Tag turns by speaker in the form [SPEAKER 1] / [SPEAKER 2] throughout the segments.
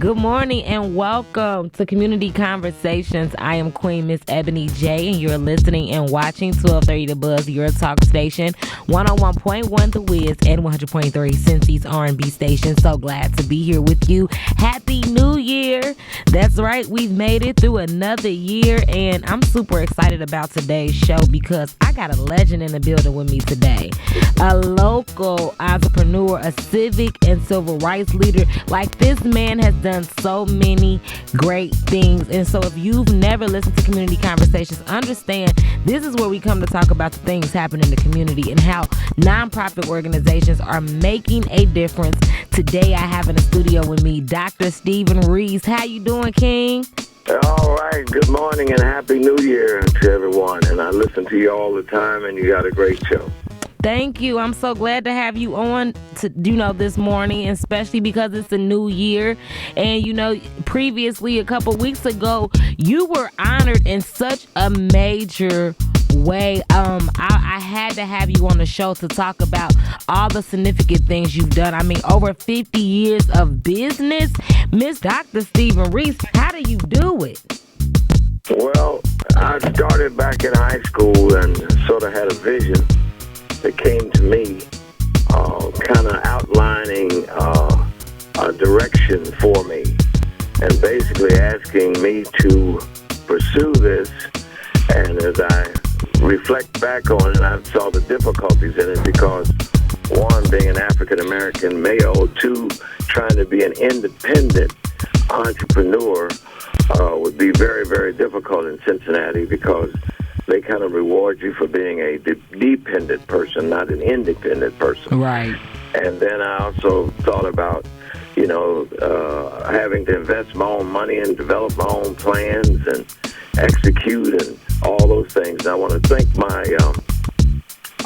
[SPEAKER 1] Good morning and welcome to Community Conversations. I am Queen Miss Ebony J, and you're listening and watching 1230 The Buzz, your talk station, 101.1 The Wiz and 100.3 Cincy's R&B station. So glad to be here with you. Happy New Year. That's right, we've made it through another year, and I'm super excited about today's show because I got a legend in the building with me today. A local entrepreneur, a civic and civil rights leader. Like, this man has done so many great things. And so if you've never listened to Community Conversations, understand this is where we come to talk about the things happening in the community and how nonprofit organizations are making a difference. Today I have in the studio with me Dr. Stephen Reece. How you doing, King?
[SPEAKER 2] All right. Good morning and Happy New Year to everyone. And I listen to you all the time, and you got a great show.
[SPEAKER 1] Thank you. I'm so glad to have you on this morning, especially because it's a new year. And, previously, a couple weeks ago, you were honored in such a major way. I had to have you on the show to talk about all the significant things you've done. I mean, over 50 years of business. Miss Dr. Stephen Reece, how do you do it?
[SPEAKER 2] Well, I started back in high school and sort of had a vision that came to me, kind of outlining a direction for me and basically asking me to pursue this. And as I reflect back on it, I saw the difficulties in it because, one, being an African-American male, two, trying to be an independent entrepreneur would be very, very difficult in Cincinnati because they kind of reward you for being a dependent person, not an independent person.
[SPEAKER 1] Right.
[SPEAKER 2] And then I also thought about, having to invest my own money and develop my own plans and execute and all those things. And I want to thank my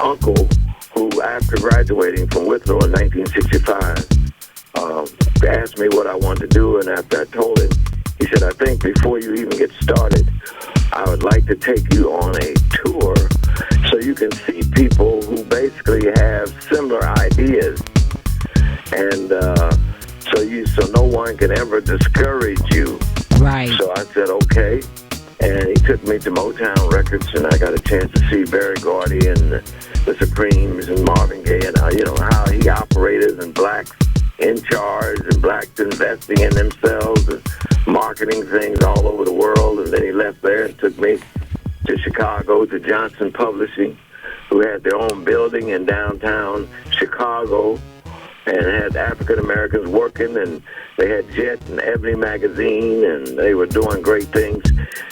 [SPEAKER 2] uncle who, after graduating from Withrow in 1965, asked me what I wanted to do. And after I told him, he said, I think before you even get started, I would like to take you on a tour so you can see people who basically have similar ideas. And so no one can ever discourage you.
[SPEAKER 1] Right.
[SPEAKER 2] So I said, okay. And he took me to Motown Records, and I got a chance to see Berry Gordy and the Supremes and Marvin Gaye and, how he operated, and blacks in charge and blacks investing in themselves and marketing things all over the world. And then he left there and took me to Chicago to Johnson Publishing, who had their own building in downtown Chicago and had African Americans working, and they had Jet and Ebony magazine, and they were doing great things.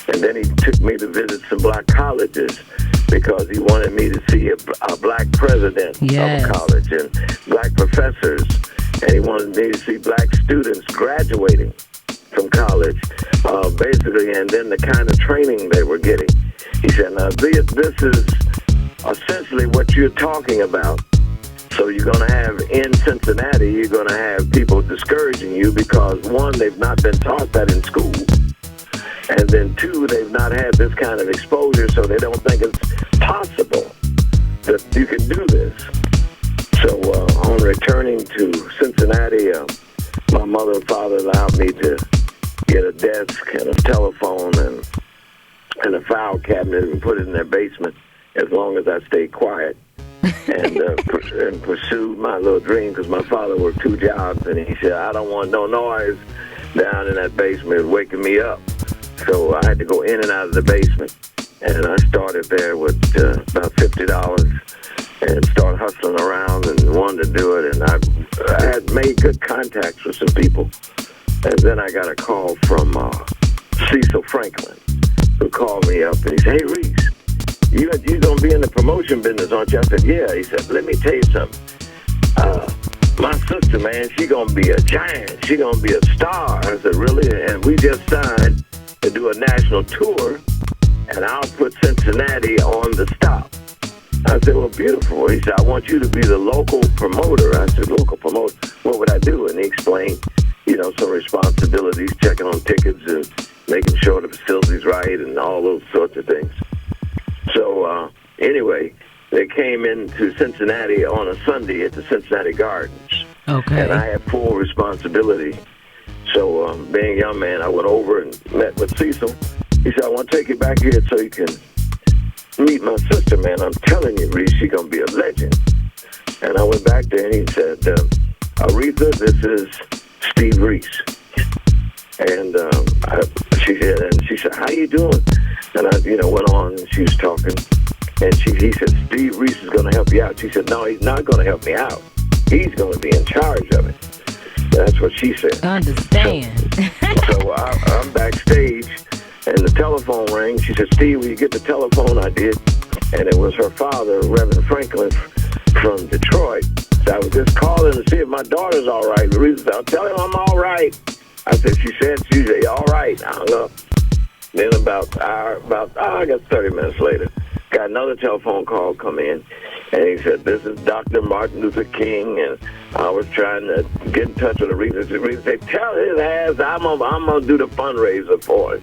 [SPEAKER 2] And then he took me to visit some black colleges because he wanted me to see a black president of a college and black professors, and he wanted me to see black students graduating from college, basically, and then the kind of training they were getting. He said, now, this is essentially what you're talking about. So you're going to have, in Cincinnati, you're going to have people discouraging you because, one, they've not been taught that in school. And then, two, they've not had this kind of exposure, so they don't think it's possible that you can do this. So on returning to Cincinnati, my mother and father allowed me to get a desk and a telephone and a file cabinet and put it in their basement as long as I stayed quiet and pursued my little dream, because my father worked two jobs, and he said, I don't want no noise down in that basement waking me up. So I had to go in and out of the basement, and I started there with about $50 and started hustling around and wanted to do it. And I had made good contacts with some people. And then I got a call from Cecil Franklin, who called me up, and he said, hey, Reece, you're going to be in the promotion business, aren't you? I said, yeah. He said, let me tell you something. My sister, man, she going to be a giant. She going to be a star. I said, really? And we just signed to do a national tour, and I'll put Cincinnati on the stop. I said, well, beautiful. He said, I want you to be the local promoter. I said, local promoter? What would I do? And he explained, some responsibilities, checking on tickets and making sure the facility's right and all those sorts of things. So, anyway, they came into Cincinnati on a Sunday at the Cincinnati Gardens.
[SPEAKER 1] Okay.
[SPEAKER 2] And I had full responsibility. So being a young man, I went over and met with Cecil. He said, I want to take you back here so you can meet my sister, man. I'm telling you, Reece, she's going to be a legend. And I went back there and he said, Aretha, this is Steve Reece. And she said, how you doing? And I, went on and she was talking. And he said, Steve Reece is going to help you out. She said, no, he's not going to help me out. He's going to be in charge of it. That's what she said.
[SPEAKER 1] Understand.
[SPEAKER 2] So I'm backstage, and the telephone rang. She said, Steve, will you get the telephone? I did. And it was her father, Reverend Franklin from Detroit. So I was just calling to see if my daughter's all right. Reece said, I'll tell him I'm all right. I said, she said, all right. I hung up. Then I guess 30 minutes later, got another telephone call come in, and he said, this is Dr. Martin Luther King, and I was trying to get in touch with Aretha. Aretha said, tell his ass I'm going to do the fundraiser for it.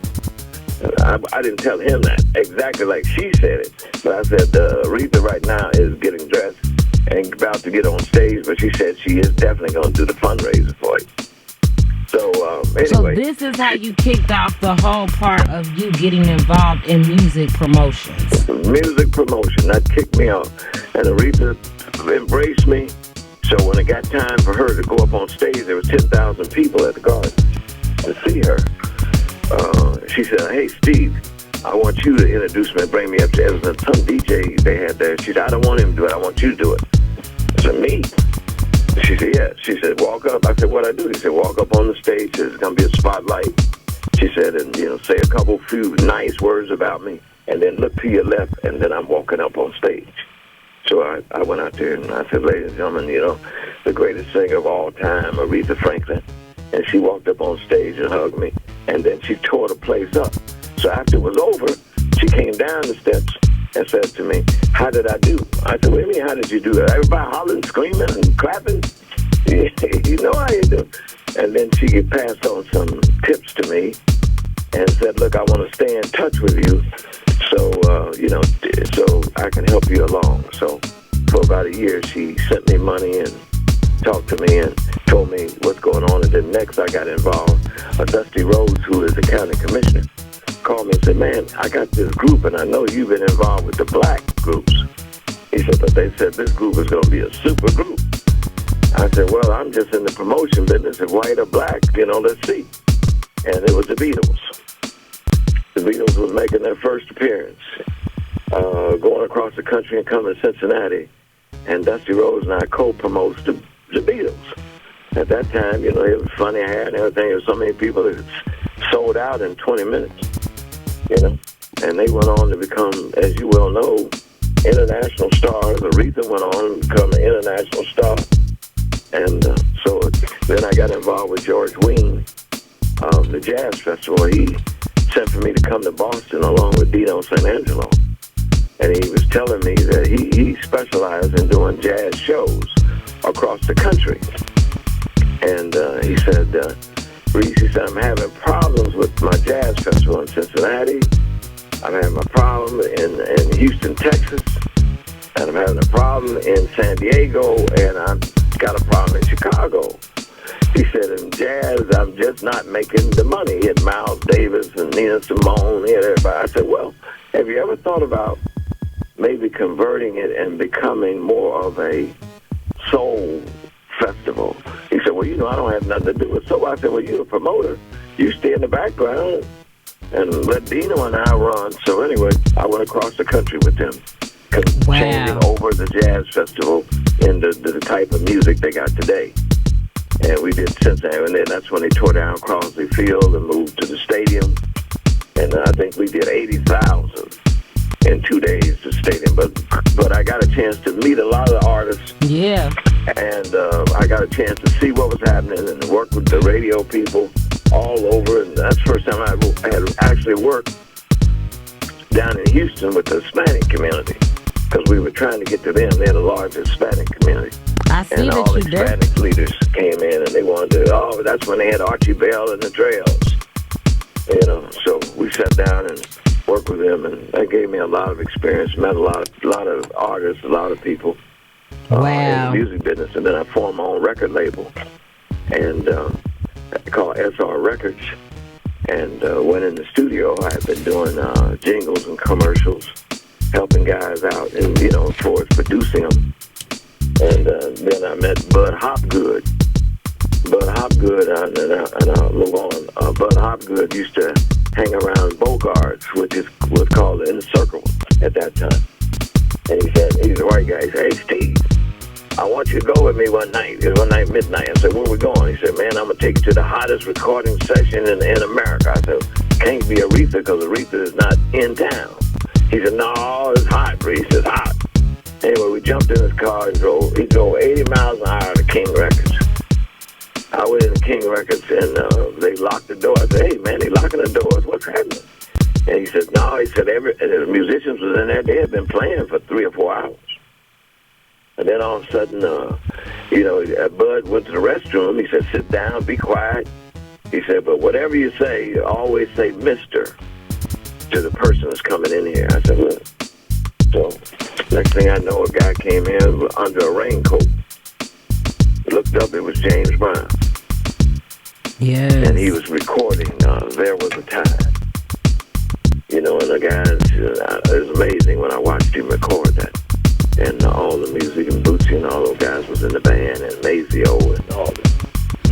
[SPEAKER 2] I didn't tell him that exactly like she said it, but I said, Aretha right now is getting dressed and about to get on stage, but she said she is definitely going to do the fundraiser for it. So, anyway.
[SPEAKER 1] So this is how you kicked off the whole part of you getting involved in music promotions.
[SPEAKER 2] Music promotion, that kicked me off. And Aretha embraced me. So when it got time for her to go up on stage, there was 10,000 people at the Garden to see her. She said, hey, Steve, I want you to introduce me and bring me up to Edison. Some DJ they had there. She said, I don't want him to do it. I want you to do it. I said, me? She said, yeah. She said, walk up. I said, what'd I do? He said, walk up on the stage. There's going to be a spotlight. She said, and, say a few nice words about me, and then look to your left, and then I'm walking up on stage. So I went out there, and I said, ladies and gentlemen, the greatest singer of all time, Aretha Franklin. And she walked up on stage and hugged me, and then she tore the place up. So after it was over, she came down the steps and said to me, how did I do? I said, what do you mean, how did you do that? Everybody hollering, screaming, and clapping? You know how you do. And then she passed on some tips to me and said, look, I want to stay in touch with you so I can help you along. So for about a year, she sent me money and talked to me and told me what's going on. And then next I got involved. Dusty Rhodes, who is the county commissioner, called me and said, man, I got this group, and I know you've been involved with the black groups. He said, but they said this group is going to be a super group. I said, well, I'm just in the promotion business. If white or black, let's see. And it was the Beatles. The Beatles was making their first appearance, going across the country and coming to Cincinnati. And Dusty Rhodes and I co-promotes the Beatles. At that time, it was funny hair and everything. There was so many people that sold out in 20 minutes. And they went on to become, as you well know, international stars. Aretha went on to become an international star. And so then I got involved with George Wein of the Jazz Festival. He sent for me to come to Boston along with Dino St. Angelo. And he was telling me that he specialized in doing jazz shows across the country. And he said, Reece, he said, I'm having problems with my jazz festival in Cincinnati. I'm having a problem in Houston, Texas. And I'm having a problem in San Diego. And I've got a problem in Chicago. He said, in jazz, I'm just not making the money. He had Miles Davis and Nina Simone. He had everybody. I said, well, have you ever thought about maybe converting it and becoming more of a soul festival? He said, well, I don't have nothing to do with it. So I said, well, you're a promoter. You stay in the background and let Dino and I run. So anyway, I went across the country with them, changing over the jazz festival into the type of music they got today. And we did Cincinnati, and then that's when they tore down Crosley Field and moved to the stadium. And I think we did 80,000 in 2 days to stadium. But I got a chance to meet a lot of the artists.
[SPEAKER 1] Yeah.
[SPEAKER 2] And I got a chance to see what was happening and work with the radio people all over. And that's the first time I had actually worked down in Houston with the Hispanic community, because we were trying to get to them. They're the largest Hispanic community.
[SPEAKER 1] I see
[SPEAKER 2] and
[SPEAKER 1] that
[SPEAKER 2] all
[SPEAKER 1] you
[SPEAKER 2] Hispanic leaders came in, and they wanted to, that's when they had Archie Bell and the Trails. So we sat down and worked with them, and that gave me a lot of experience, met a lot of artists, a lot of people in the music business. And then I formed my own record label and called SR Records, and went in the studio. I had been doing jingles and commercials, helping guys out, and of course, producing them. And then I met Bud Hopgood. Bud Hopgood, and I'll move on. Bud Hopgood used to hang around Bogart's, which was called the Inner Circle at that time. And he said, he's a white guy. He said, "Hey, Steve, I want you to go with me one night." It was one night, midnight. I said, "Where we going?" He said, "Man, I'm going to take you to the hottest recording session in America." I said, "Can't be Aretha, because Aretha is not in town." He said, "No, it's hot, Reece. It's hot." Anyway, we jumped in his car and drove. He drove 80 miles an hour to King Records. I went into King Records, and they locked the door. I said, "Hey, man, they locking the doors. What's happening?" And he said, "No." He said, the musicians was in there. They had been playing for 3 or 4 hours. And then all of a sudden, Bud went to the restroom. He said, "Sit down, be quiet." He said, "But whatever you say, always say Mr. to the person that's coming in here." I said, "Look." So next thing I know, a guy came in under a raincoat. Looked up, it was James Brown.
[SPEAKER 1] Yes.
[SPEAKER 2] And he was recording There Was a Time. And the guys, it was amazing when I watched him record that. And all the music, and Bootsy and all those guys was in the band, and Mazio and all that.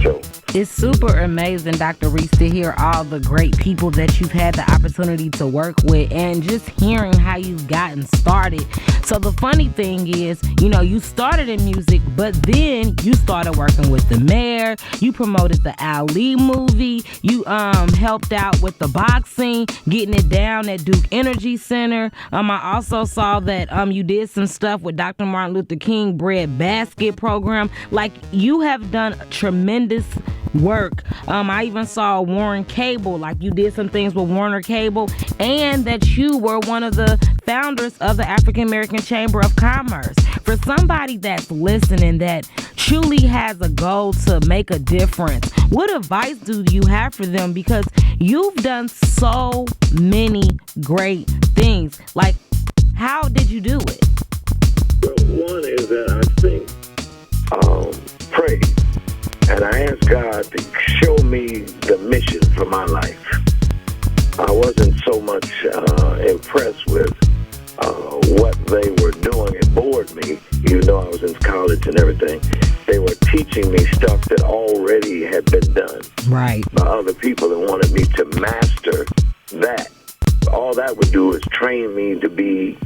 [SPEAKER 2] So
[SPEAKER 1] it's super amazing, Dr. Reece, to hear all the great people that you've had the opportunity to work with, and just hearing how you've gotten started. So the funny thing is, you started in music, but then you started working with the mayor. You promoted the Ali movie. You helped out with the boxing, getting it down at Duke Energy Center. I also saw that you did some stuff with Dr. Martin Luther King Bread Basket Program. Like, you have done tremendous work. I even saw Warren Cable, like you did some things with Warner Cable, and that you were one of the founders of the African American Chamber of Commerce. For somebody that's listening that truly has a goal to make a difference, what advice do you have for them? Because you've done so many great things. Like, how did you do it?
[SPEAKER 2] Well, one is that I think pray. And I asked God to show me the mission for my life. I wasn't so much impressed with what they were doing. It bored me, even though I was in college and everything. They were teaching me stuff that already had been done
[SPEAKER 1] right
[SPEAKER 2] by other people that wanted me to master that. All that would do is train me to be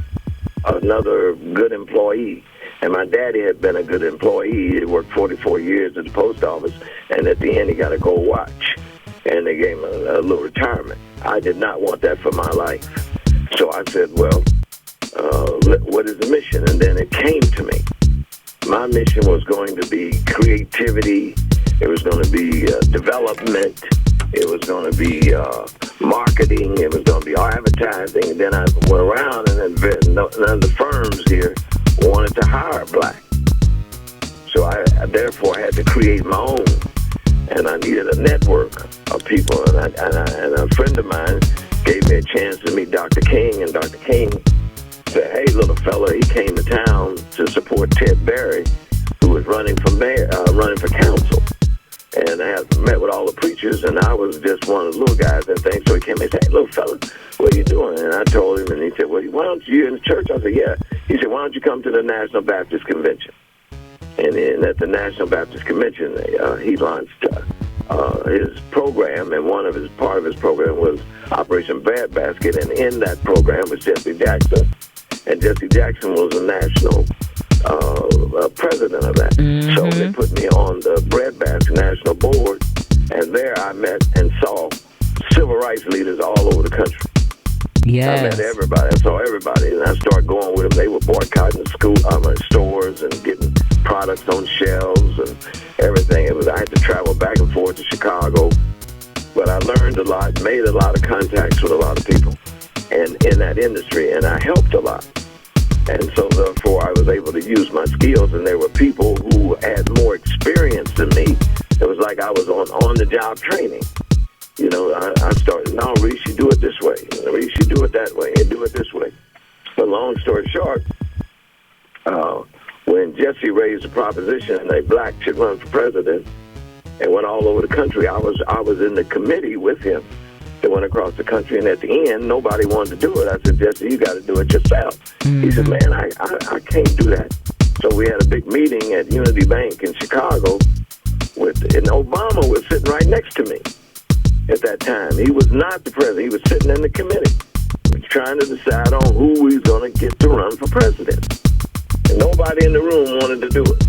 [SPEAKER 2] another good employee. And my daddy had been a good employee. He worked 44 years at the post office, and at the end he got a gold watch. And they gave him a little retirement. I did not want that for my life. So I said, well, what is the mission? And then it came to me. My mission was going to be creativity. It was going to be development. It was going to be marketing. It was going to be advertising. And then I went around, and then the firms here wanted to hire black. So I therefore had to create my own. And I needed a network of people. And a friend of mine gave me a chance to meet Dr. King. And Dr. King said, "Hey, little fella," he came to town to support Ted Berry, who was running for council. And I had met with all the preachers, and I was just one of the little guys and things. So he came and said, "Hey, little fella, what are you doing?" And I told him, and he said, "Well, why don't you in the church?" I said, "Yeah." He said, "Why don't you come to the National Baptist Convention?" And then at the National Baptist Convention, he launched his program, and part of his program was Operation Breadbasket, and in that program was Jesse Jackson. And Jesse Jackson was the national president of that. Mm-hmm. So they put me on the Breadbasket National Board, and there I met and saw civil rights leaders all over the country.
[SPEAKER 1] Yes.
[SPEAKER 2] I met everybody. I saw everybody, and I started going with them. They were boycotting stores and getting products on shelves and everything. I had to travel back and forth to Chicago, but I learned a lot, made a lot of contacts with a lot of people, and in that industry, and I helped a lot. And so therefore, I was able to use my skills, and there were people who had more experience than me. It was like I was on the job training. I started, "No, Reece, you do it this way. Reece, you do it that way, and do it this way." But long story short, when Jesse raised the proposition that a black should run for president, and went all over the country. I was in the committee with him that went across the country, and at the end, nobody wanted to do it. I said, Jesse, you got to do it yourself. He said, man, I can't do that. So we had a big meeting at Unity Bank in Chicago, and Obama was sitting right next to me at that time. He was not the president. He was sitting in the committee trying to decide on who we was going to get to run for president. And nobody in the room wanted to do it.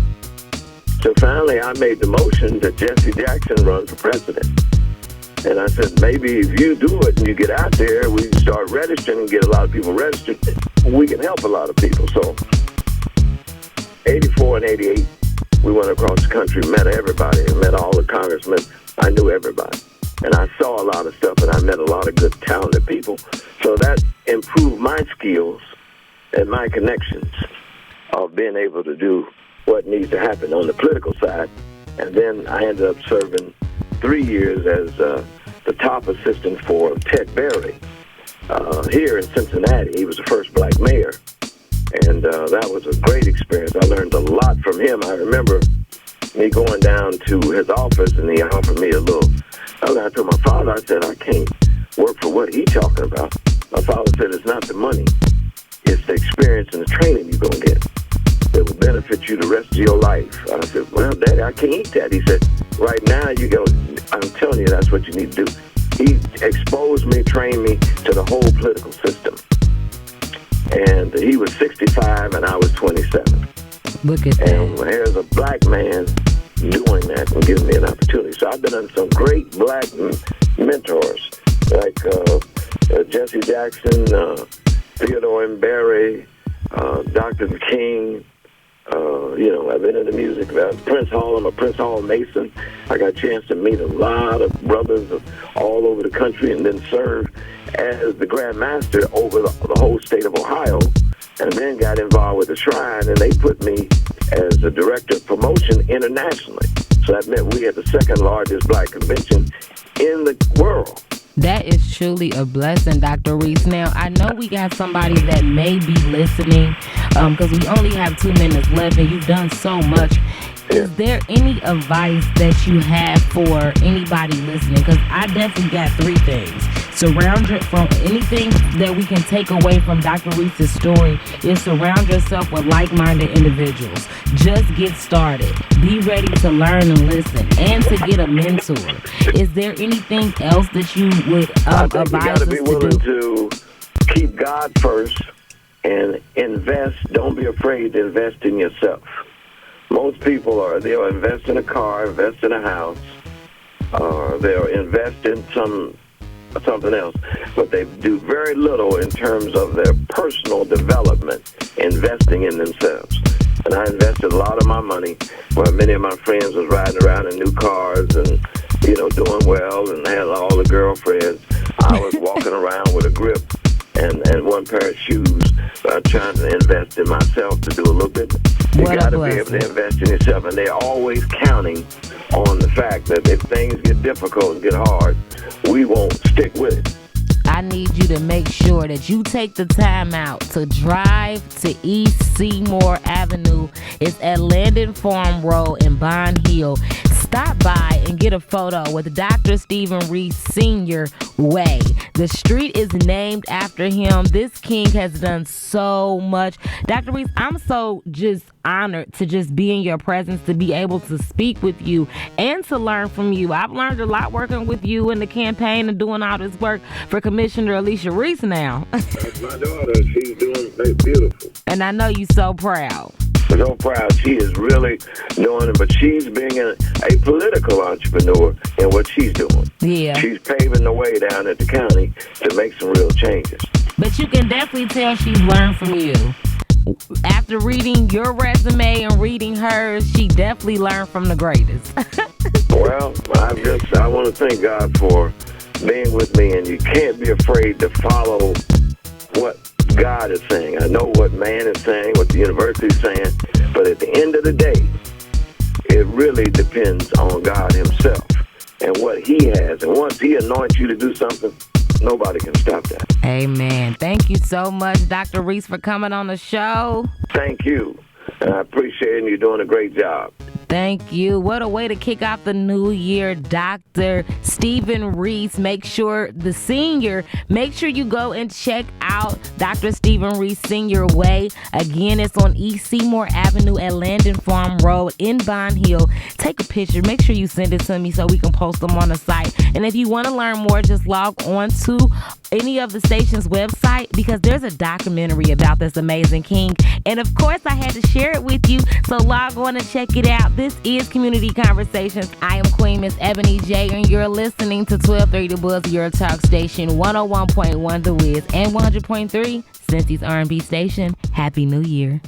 [SPEAKER 2] So finally, I made the motion that Jesse Jackson run for president. And I said, maybe if you do it and you get out there, we can start registering and get a lot of people registered. We can help a lot of people. So 84 and 88, we went across the country, met everybody, and met all the congressmen. I knew everybody. And I saw a lot of stuff, and I met a lot of good, talented people. So that improved my skills and my connections of being able to do what needs to happen on the political side. And then I ended up serving 3 years as the top assistant for Ted Berry here in Cincinnati. He was the first black mayor. And that was a great experience. I learned a lot from him. I remember me going down to his office, and he offered me a little. I told my father, I said, I can't work for what he's talking about. My father said, it's not the money. It's the experience and the training you're going to get that will benefit you the rest of your life. I said, well, Daddy, I can't eat that. He said, right now, I'm telling you, that's what you need to do. He exposed me, trained me to the whole political system. And he was 65 and I was 27.
[SPEAKER 1] Look at that.
[SPEAKER 2] And here's a black man doing that and giving me an opportunity. So I've been under some great black mentors like Jesse Jackson, Theodore M. Berry, Dr. King. I've been in the music. Prince Hall, I'm a Prince Hall Mason. I got a chance to meet a lot of brothers all over the country and then serve as the Grand Master over the whole state of Ohio, and then got involved with the Shrine, and they put me as the director of promotion internationally. So that meant we had the second largest black convention in the world.
[SPEAKER 1] That is truly a blessing, Dr. Reece. Now, I know we got somebody that may be listening because we only have 2 minutes left and you've done so much. Is there any advice that you have for anybody listening? Because I definitely got 3 things. Surround yourself from anything that we can take away from Dr. Reece's story is surround yourself with like-minded individuals. Just get started. Be ready to learn and listen and to get a mentor. Is there anything else that you would advise us to do?
[SPEAKER 2] You got to be willing to keep God first and invest. Don't be afraid to invest in yourself. Most people they'll invest in a car, invest in a house, or they'll invest in something else, but they do very little in terms of their personal development, investing in themselves. And I invested a lot of my money where many of my friends was riding around in new cars and, doing well and had all the girlfriends. I was walking around with a grip and one pair of shoes, trying to invest in myself to do a little bit. You got to be able to invest in yourself, and they're always counting on the fact that if things get difficult and get hard, we won't stick with it.
[SPEAKER 1] I need you to make sure that you take the time out to drive to East Seymour Avenue. It's at Landon Farm Road in Bond Hill. Stop by and get a photo with Dr. Stephen Reece Sr. Way. The street is named after him. This king has done so much. Dr. Reece, I'm so just honored to just be in your presence, to be able to speak with you and to learn from you. I've learned a lot working with you in the campaign and doing all this work for Commissioner Alicia Reece now.
[SPEAKER 2] That's my daughter. She's doing beautiful.
[SPEAKER 1] And I know you're so proud.
[SPEAKER 2] So proud. She is really doing it, but she's being a political entrepreneur in what she's doing.
[SPEAKER 1] Yeah.
[SPEAKER 2] She's paving the way down at the county to make some real changes.
[SPEAKER 1] But you can definitely tell she's learned from you. After reading your resume and reading hers, she definitely learned from the greatest.
[SPEAKER 2] Well, I want to thank God for being with me, and you can't be afraid to follow what God is saying. I know what man is saying, what the university is saying, but at the end of the day, it really depends on God himself and what he has. And once he anoints you to do something, nobody can stop that.
[SPEAKER 1] Amen. Thank you so much, Dr. Reece, for coming on the show.
[SPEAKER 2] Thank you. And I appreciate it, and you're doing a great job.
[SPEAKER 1] Thank you. What a way to kick off the new year, Dr. Stephen Reece. Make sure you go and check out Dr. Stephen Reece Senior Way. Again, it's on East Seymour Avenue at Landon Farm Road in Bond Hill. Take a picture. Make sure you send it to me so we can post them on the site. And if you want to learn more, just log on to any of the station's website because there's a documentary about this amazing king. And of course, I had to share it with you. So log on and check it out. This is Community Conversations. I am Queen Miss Ebony J, and you're listening to 1230 The Buzz, your talk station, 101.1 The Wiz, and 100.3 Cincy's R&B station. Happy New Year.